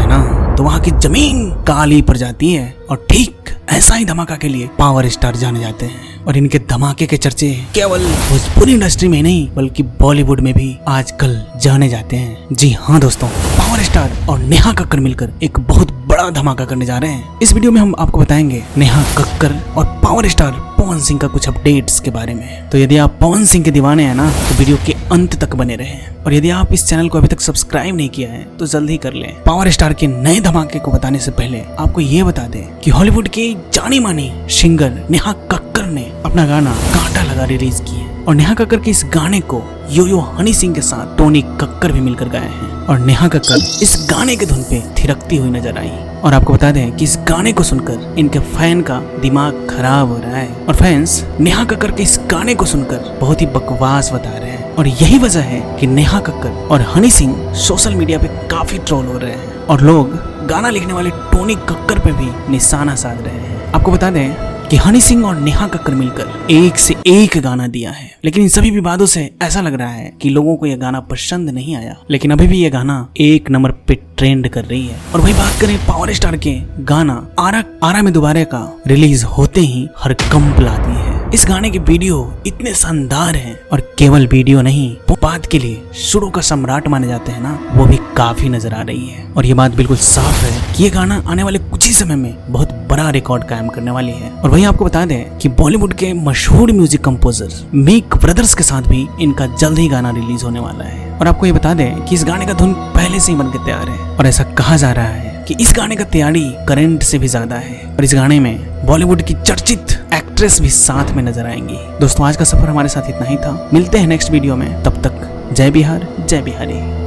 है ना तो वहाँ की जमीन काली पड़ जाती है। और ठीक ऐसा ही धमाका के लिए पावर स्टार जाने जाते हैं और इनके धमाके के चर्चे केवल भोजपुरी इंडस्ट्री में नहीं बल्कि बॉलीवुड में भी आजकल जाने जाते हैं। जी हाँ दोस्तों, पावर स्टार और नेहा कक्कड़ मिलकर एक बहुत बड़ा धमाका करने जा रहे हैं। इस वीडियो में हम आपको बताएंगे नेहा कक्कड़ और पावर स्टार पवन सिंह का कुछ अपडेट्स के बारे में। तो यदि आप पवन सिंह के दीवाने हैं ना तो वीडियो के अंत तक बने रहें। और यदि आप इस चैनल को अभी तक सब्सक्राइब नहीं किया है तो जल्दी कर लें। पावर स्टार के नए धमाके को बताने से पहले आपको ये बता दें कि हॉलीवुड की जानी मानी सिंगर नेहा कक्कड़ ने अपना गाना कांटा लगा रिलीज किया है। और नेहा कक्कड़ के इस गाने को यो यो हनी सिंह के साथ टोनी कक्कड़ भी मिलकर गाए हैं। और नेहा कक्कड़ इस गाने के धुन पे थिरकती हुई नजर आई। और आपको बता दें कि इस गाने को सुनकर इनके फैन का दिमाग खराब हो रहा है और फैंस नेहा कक्कड़ के इस गाने को सुनकर बहुत ही बकवास बता रहे हैं। और यही वजह है कि नेहा कक्कड़ और हनी सिंह सोशल मीडिया पे काफी ट्रोल हो रहे हैं और लोग गाना लिखने वाले टोनी कक्कड़ पे भी निशाना साध रहे हैं। आपको बता दें कि हनी सिंह और नेहा कक्कड़ मिलकर एक से एक गाना दिया है, लेकिन इन सभी विवादों से ऐसा लग रहा है कि लोगों को यह गाना पसंद नहीं आया। लेकिन अभी भी यह गाना 1 नंबर पे ट्रेंड कर रही है। और वही बात करें पावर स्टार के गाना आरा में दोबारा का रिलीज होते ही हड़कंप ला दी है। इस गाने के वीडियो इतने शानदार हैं और केवल वीडियो नहीं, वो बात के लिए शुरू का सम्राट माने जाते हैं ना, वो भी काफी नजर आ रही है। और ये बात बिल्कुल साफ है कि ये गाना आने वाले कुछ ही समय में बहुत बड़ा रिकॉर्ड कायम करने वाली है। और वहीं आपको बता दें कि बॉलीवुड के मशहूर म्यूजिक कंपोजर मेक ब्रदर्स के साथ भी इनका जल्द ही गाना रिलीज होने वाला है। और आपको ये बता दें कि इस गाने का धुन पहले से ही बनकर तैयार है और ऐसा कहा जा रहा है कि इस गाने का तैयारी करंट से भी ज्यादा है। और इस गाने में बॉलीवुड की चर्चित एक्ट्रेस भी साथ में नजर आएंगी। दोस्तों आज का सफर हमारे साथ इतना ही था। मिलते हैं नेक्स्ट वीडियो में, तब तक जय बिहार जय बिहारी।